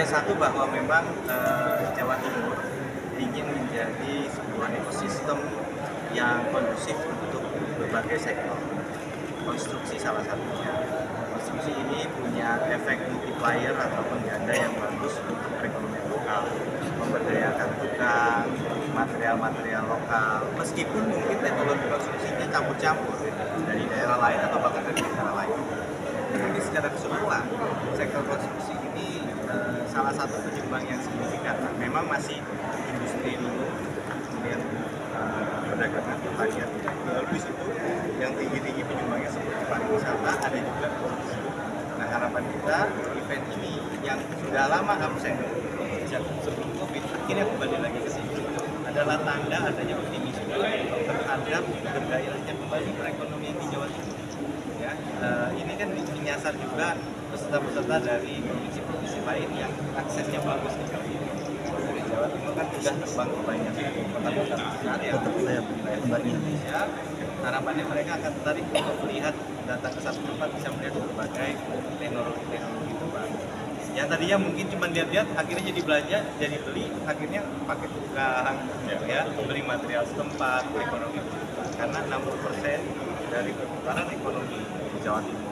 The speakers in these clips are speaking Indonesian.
Ya, satu bahwa memang Jawa Timur ingin menjadi sebuah ekosistem yang kondusif untuk berbagai sektor. Konstruksi salah satunya. Konstruksi ini punya efek multiplier atau pengganda yang bagus untuk perekonomian lokal, memberdayakan tukang, material-material lokal, meskipun mungkin teknologi konstruksinya campur-campur dari daerah lain atau bahkan dari negara lain. Tapi secara keseluruhan, sektor konstruksi ini salah satu penyumbang yang signifikan. Memang masih industri dulu, kemudian perdagangan, pertanian. Lalu di situ yang tinggi-tinggi penyumbangnya seperti pariwisata, ada juga produksi. Nah, harapan kita event ini yang sudah lama absen sebelum COVID, akhirnya kembali lagi ke sini adalah tanda adanya optimisme terhadap bergairahnya kembali perekonomian di Jawa Timur. Ya, ini kan menyasar juga peserta-peserta dari provinsi-provinsi lain yang aksesnya bagus di Jawa Timur. Dari Jawa Timur kan sudah terbang ke banyak kota-kota besar yang wilayah Indonesia. Harapannya mereka akan tertarik untuk melihat, datang ke satu tempat bisa melihat berbagai teknologi terbaru. Yang tadinya mungkin cuma lihat-lihat, akhirnya jadi belanja, jadi beli, akhirnya pakai tukang, ya, beli material setempat, ekonomi. Karena 60% dari perputaran ekonomi di Jawa Timur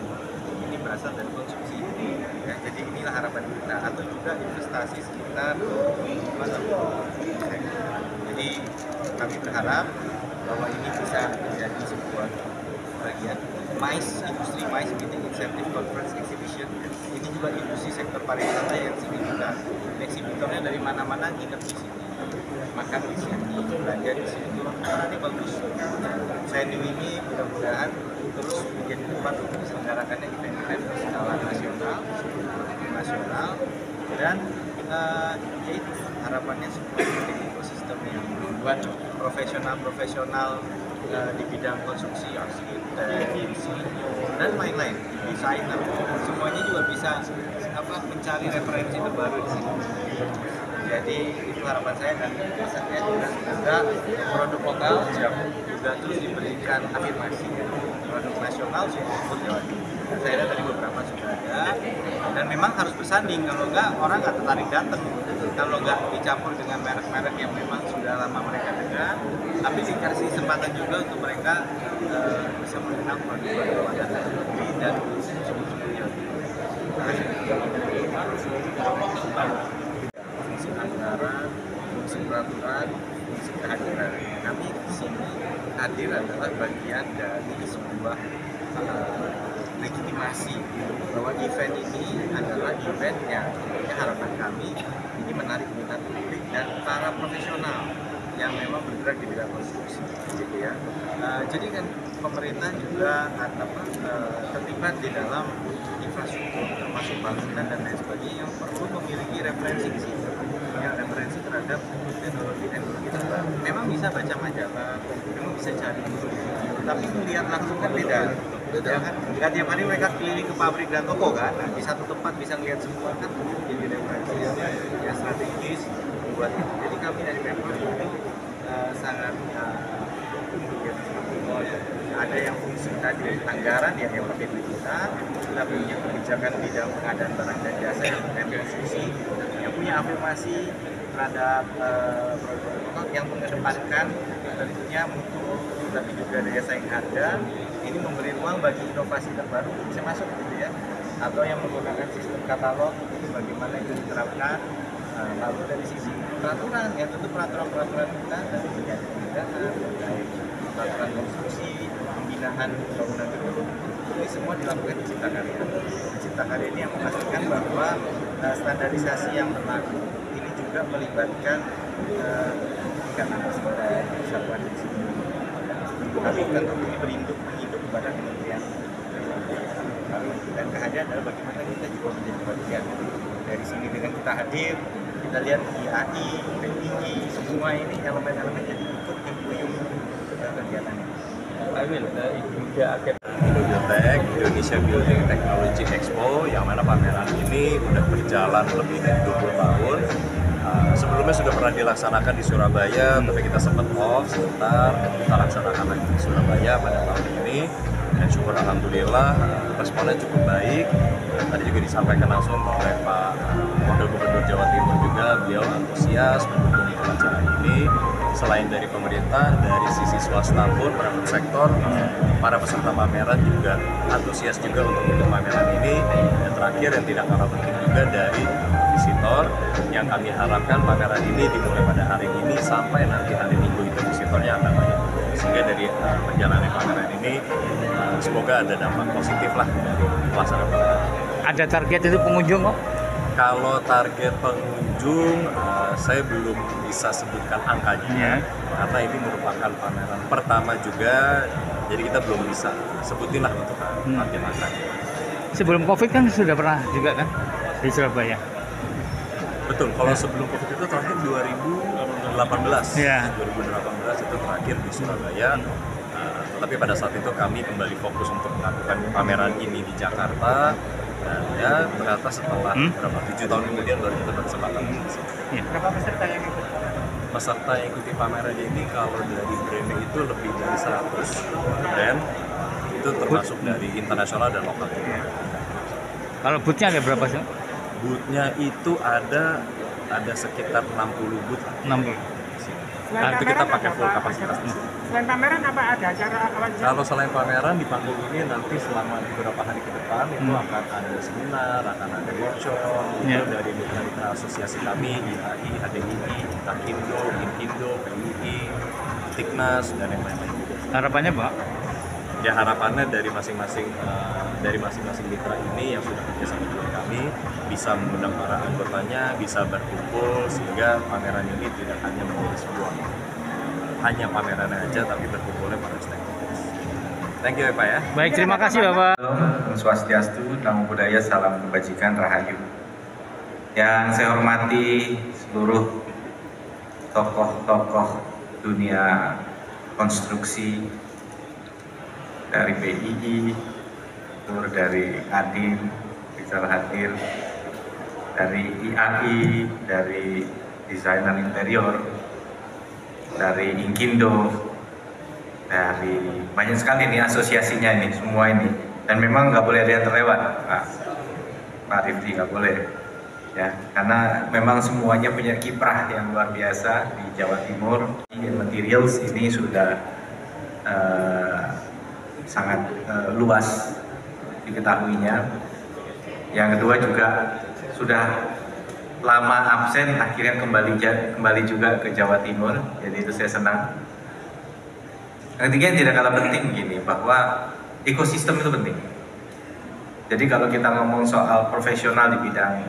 ini berasal dari konsumsi. Ya, jadi inilah harapan kita, atau juga investasi sekitar 5-10%. Jadi kami berharap bahwa ini bisa menjadi sebuah bagian MICE, industri MICE, Meeting Incentive Conference Exhibition. Ini juga industri sektor pariwisata yang signifikan. Eksibitornya dari mana-mana nginep di sini, makan di sini, belanja di sini. Ini bagus. Venue ini mudah-mudahan terus menjadi tempat untuk diselenggarakannya event-event skala nasional, dan yaitu harapannya sebuah ekosistem yang membuat profesional di bidang konstruksi, arsitek, insinyur, dan lain-lain, desainer, semuanya juga bisa mencari referensi terbaru di sini. Jadi itu harapan saya, dan saya juga semoga produk lokal juga terus diberikan afirmasi. Produk nasional sudah Jawa Timur. Saya lihat tadi beberapa sudah ada, dan memang harus bersanding, kalau enggak orang nggak tertarik datang. Kalau nggak dicampur dengan merek-merek yang memang sudah lama mereka dengar, tapi dikasih kesempatan juga untuk mereka bisa mengenal produk-produk luar negeri dan sumber-sumbernya. Fungsi anggaran, fungsi peraturan, fungsi kehadiran. Kami di sini hadir adalah bagian dari sebuah legitimasi bahwa event ini adalah event yang harapan kami ini menarik minat publik dan para profesional yang memang bergerak di bidang konstruksi, gitu ya. Jadi kan pemerintah juga terlibat di dalam infrastruktur, termasuk bangunan dan lain sebagainya, yang perlu memiliki referensi di situ, yang referensi terhadap teknologi terbaru. Memang bisa baca majalah, memang bisa cari dulu, tapi melihat langsung kan beda. Ya kan, nggak tiap hari mereka keliling ke pabrik dan toko kan, nah, di satu tempat bisa lihat semua kan, jadi referensi yang strategis buat itu. Jadi kami dari Pemprov sangat ada yang fungsi tadi anggaran yang pakai duit kita punya kebijakan bidang pengadaan barang dan jasa yang konstruksi, yang punya afirmasi terhadap produk lokal yang mengedepankan tentunya mutu, tapi juga daya saing harga. Ini memberi ruang bagi inovasi terbaru bisa masuk, gitu ya, atau yang menggunakan sistem katalog, itu bagaimana itu diterapkan. Lalu dari sisi peraturan, ya tentu peraturan kita dari pengadaan, peraturan konstruksi, pembinaan bangunan gedung, ini semua dilakukan di Cipta Karya. Cipta Karya ini yang memastikan bahwa standarisasi yang berlaku ini juga melibatkan ikatan standar kesatuan di sini. Tapi tentu ini berinduk kepada kementerian, dan kehadiran adalah bagaimana kita juga menjadi bagian dari sini. Dengan kita hadir, kita lihat IAI, PTI, semua ini elemen-elemen yang ikut impuyung kegiatan ini. Pak Emil, juga akhir Indobuildtek, Indonesia Building Technology Expo, yang mana pameran ini udah berjalan lebih dari 20 tahun. Sebelumnya sudah pernah dilaksanakan di Surabaya, tapi kita sempat off sebentar. Kita laksanakan lagi di Surabaya pada tahun ini, dan syukur alhamdulillah responnya cukup baik. Tadi juga disampaikan langsung oleh Pak Wakil Gubernur Jawa Timur juga, beliau antusias mendukung acara ini. Selain dari pemerintah, dari sisi swasta pun, private sektor, para peserta pameran juga antusias juga untuk ikut pameran ini. Dan terakhir yang tidak kalah penting juga dari visitor, yang kami harapkan pameran ini dimulai pada hari ini sampai nanti hari Minggu itu visitornya akan banyak. Sehingga dari perjalanan pameran ini semoga ada dampak positif lah dari pelaksanaan pameran. Ada target itu pengunjung kok? Kalau target pengunjung, saya belum bisa sebutkan angkanya, karena ini merupakan pameran pertama juga, jadi kita belum bisa sebutin lah untuk target angkanya. Sebelum COVID kan sudah pernah juga kan di Surabaya? Betul, kalau sebelum COVID itu terakhir 2018, Ya. 2018 itu terakhir di Surabaya. Tapi pada saat itu kami kembali fokus untuk melakukan pameran ini di Jakarta. Dan ya ternyata setelah berapa 7 tahun kemudian baru kita berkesempatan. Berapa peserta yang ikut? Peserta yang ikuti pameran ini kalau dari brand itu lebih dari 100 brand, itu termasuk dari internasional dan lokal. Kalau booth-nya ada berapa sih? Booth-nya itu ada sekitar 60 booth. 60. Nah, itu kita pakai full kapasitas. Selain pameran apa ada acara apa saja? Kalau selain pameran di panggung ini nanti selama beberapa hari ke depan itu akan ada seminar, akan ada workshop itu dari mitra asosiasi kami, IAI, HDII, Takindo, Inkindo, PUI, Tiknas dan yang lain-lain. Harapannya Pak? Ya harapannya dari masing-masing mitra ini yang sudah kerjasama dengan kami bisa mengundang para anggotanya, bisa berkumpul sehingga pameran ini tidak hanya menjadi sebuah hanya pameran aja tapi berkumpulnya para stakeholders. Thank you ya Pak ya. Baik, terima kasih Bapak. Om Swastiastu, Namo Buddhaya, salam kebajikan, rahayu. Yang saya hormati seluruh tokoh-tokoh dunia konstruksi dari PII, dari Adin, bisa hadir, dari IAI, dari desainer interior, dari Inkindo, dari banyak sekali nih asosiasinya ini, semua ini. Dan memang nggak boleh ada yang terlewat, Pak Rifdi, nggak boleh. Ya, karena memang semuanya punya kiprah yang luar biasa di Jawa Timur. Materials ini sudah sangat luas diketahuinya. Yang kedua juga sudah lama absen, akhirnya kembali juga ke Jawa Timur, jadi itu saya senang. Yang ketiga yang tidak kalah penting begini, bahwa ekosistem itu penting. Jadi kalau kita ngomong soal profesional di bidang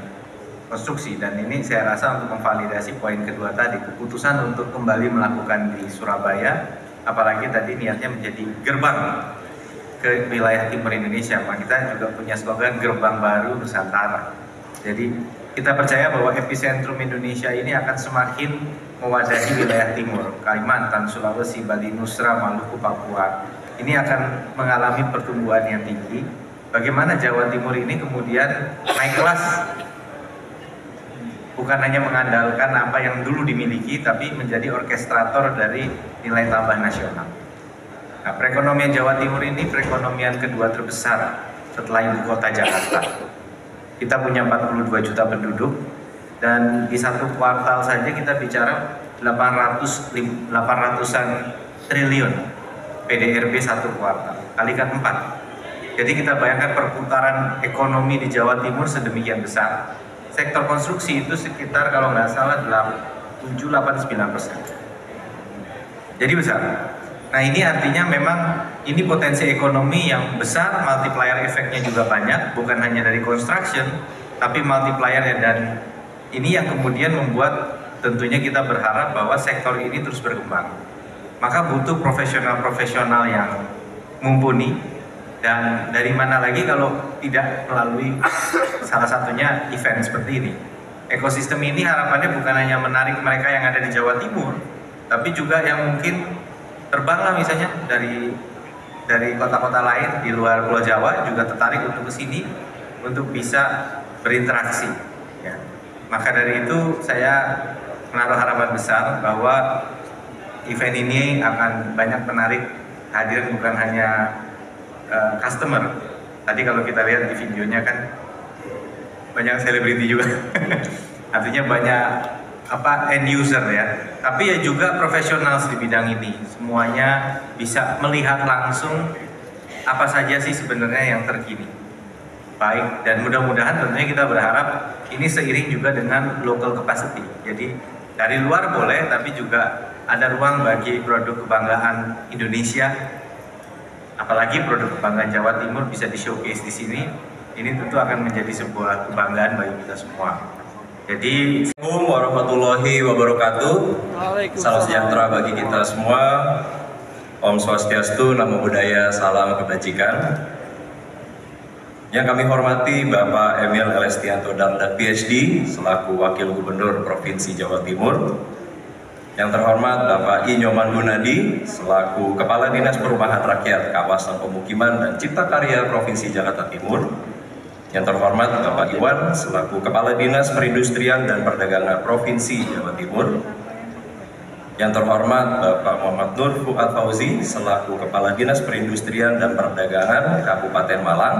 konstruksi, dan ini saya rasa untuk memvalidasi poin kedua tadi, keputusan untuk kembali melakukan di Surabaya, apalagi tadi niatnya menjadi gerbang ke wilayah timur Indonesia, maka kita juga punya slogan gerbang baru Nusantara. Jadi kita percaya bahwa epicentrum Indonesia ini akan semakin mewadahi wilayah timur, Kalimantan, Sulawesi, Bali, Nusra, Maluku, Papua. Ini akan mengalami pertumbuhan yang tinggi. Bagaimana Jawa Timur ini kemudian naik kelas, bukan hanya mengandalkan apa yang dulu dimiliki, tapi menjadi orkestrator dari nilai tambah nasional. Nah, perekonomian Jawa Timur ini perekonomian kedua terbesar setelah ibu kota Jakarta. Kita punya 42 juta penduduk, dan di satu kuartal saja kita bicara 800-an triliun PDRB satu kuartal, kalikan 4. Jadi kita bayangkan perputaran ekonomi di Jawa Timur sedemikian besar. Sektor konstruksi itu sekitar kalau nggak salah 7-8-9%. Jadi besar. Nah ini artinya memang ini potensi ekonomi yang besar, multiplier efeknya juga banyak, bukan hanya dari construction, tapi multiplier, dan ini yang kemudian membuat tentunya kita berharap bahwa sektor ini terus berkembang. Maka butuh profesional-profesional yang mumpuni, dan dari mana lagi kalau tidak melalui salah satunya event seperti ini. Ekosistem ini harapannya bukan hanya menarik mereka yang ada di Jawa Timur, tapi juga yang mungkin terbanglah misalnya dari kota-kota lain di luar Pulau Jawa juga tertarik untuk ke sini untuk bisa berinteraksi. Ya. Maka dari itu saya menaruh harapan besar bahwa event ini akan banyak menarik hadirin bukan hanya customer, Tadi kalau kita lihat di videonya kan banyak selebriti juga. Artinya banyak end user ya. Tapi ya juga profesional di bidang ini. Semuanya bisa melihat langsung apa saja sih sebenarnya yang terkini. Baik, dan mudah-mudahan tentunya kita berharap ini seiring juga dengan local capacity. Jadi dari luar boleh, tapi juga ada ruang bagi produk kebanggaan Indonesia. Apalagi produk kebanggaan Jawa Timur bisa di-showcase di sini. Ini tentu akan menjadi sebuah kebanggaan bagi kita semua. Jadi, Assalamualaikum warahmatullahi wabarakatuh. Salam sejahtera bagi kita semua. Om Swastiastu, Namo Buddhaya, salam kebajikan. Yang kami hormati Bapak Emil Elestianto Dardak PhD selaku Wakil Gubernur Provinsi Jawa Timur. Yang terhormat Bapak I. Nyoman Gunadi selaku Kepala Dinas Perumahan Rakyat Kawasan Pemukiman dan Cipta Karya Provinsi Jakarta Timur. Yang terhormat Bapak Iwan selaku Kepala Dinas Perindustrian dan Perdagangan Provinsi Jawa Timur. Yang terhormat Bapak Muhammad Nur Fuad Fauzi selaku Kepala Dinas Perindustrian dan Perdagangan Kabupaten Malang.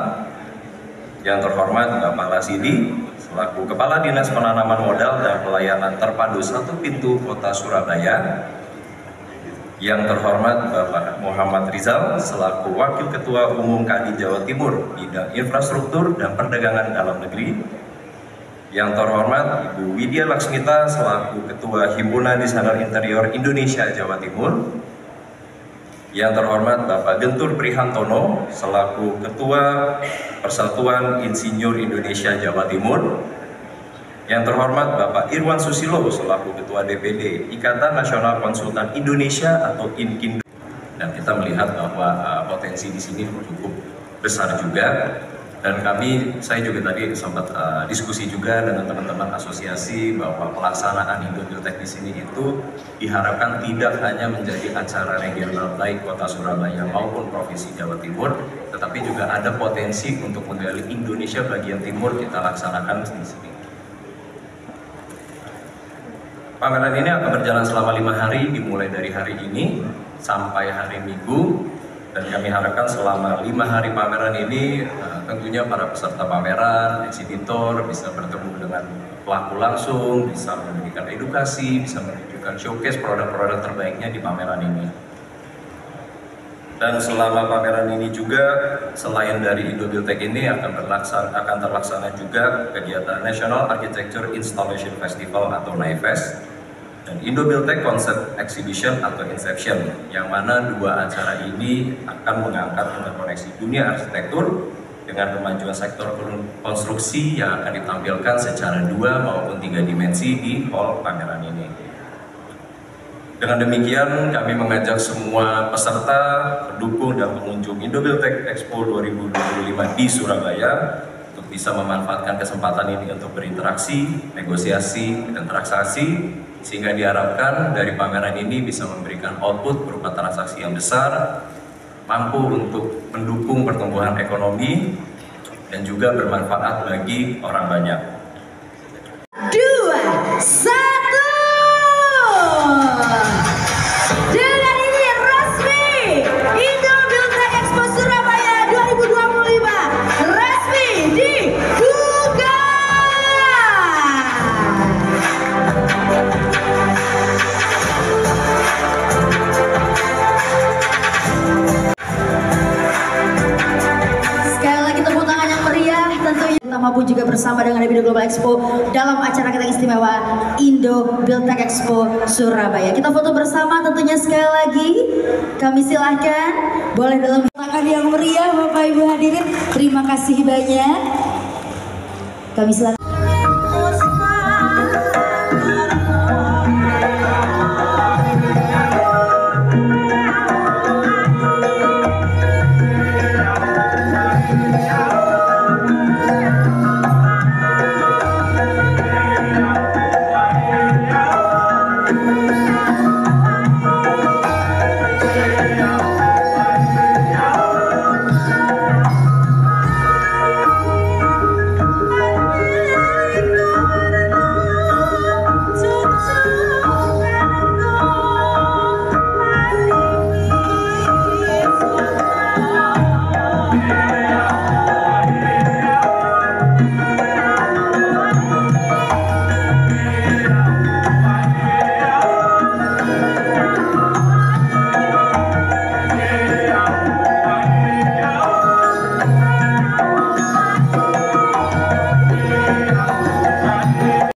Yang terhormat Bapak Lasidi selaku Kepala Dinas Penanaman Modal dan Pelayanan Terpadu Satu Pintu Kota Surabaya. Yang terhormat Bapak Muhammad Rizal selaku Wakil Ketua Umum Kadin Jawa Timur Bidang Infrastruktur dan Perdagangan Dalam Negeri. Yang terhormat Ibu Widya Laksmita selaku Ketua Himpunan Desainer Interior Indonesia Jawa Timur. Yang terhormat Bapak Gentur Prihantono selaku Ketua Persatuan Insinyur Indonesia Jawa Timur. Yang terhormat Bapak Irwan Susilo selaku Ketua DPD Ikatan Nasional Konsultan Indonesia atau INKIN. Dan kita melihat bahwa potensi di sini cukup besar juga. Dan saya juga tadi sempat diskusi juga dengan teman-teman asosiasi bahwa pelaksanaan Indobuildtek di sini itu diharapkan tidak hanya menjadi acara regional baik Kota Surabaya maupun Provinsi Jawa Timur, tetapi juga ada potensi untuk menggali Indonesia bagian timur kita laksanakan di sini. Pameran ini akan berjalan selama 5 hari, dimulai dari hari ini sampai hari Minggu. Dan kami harapkan selama 5 hari pameran ini tentunya para peserta pameran, eksibitor bisa bertemu dengan pelaku langsung, bisa memberikan edukasi, bisa menunjukkan showcase produk-produk terbaiknya di pameran ini. Dan selama pameran ini juga selain dari Indobuildtek ini akan terlaksana juga kegiatan National Architecture Installation Festival atau NAIFES. Dan Indobuildtek Concept Exhibition atau Inception, yang mana dua acara ini akan mengangkat interkoneksi dunia arsitektur dengan kemajuan sektor konstruksi yang akan ditampilkan secara 2 maupun 3 dimensi di hall pameran ini. Dengan demikian, kami mengajak semua peserta, pendukung, dan pengunjung Indobuildtek Expo 2025 di Surabaya untuk bisa memanfaatkan kesempatan ini untuk berinteraksi, negosiasi, dan transaksi, sehingga diharapkan dari pameran ini bisa memberikan output berupa transaksi yang besar, mampu untuk mendukung pertumbuhan ekonomi, dan juga bermanfaat bagi orang banyak. 2, 1. Dengan ini resmi Indobuildtek Expo Surabaya 2025 resmi dibuka. Sekali lagi tepuk tangan yang meriah tentunya. Maupun juga bersama dengan Indo Global Expo dalam acara kita istimewa Indobuildtek Expo Surabaya. Kita foto bersama tentunya sekali lagi. Kami silahkan boleh dalam tangan yang meriah Bapak Ibu hadirin. Terima kasih banyak. Kami silahkan.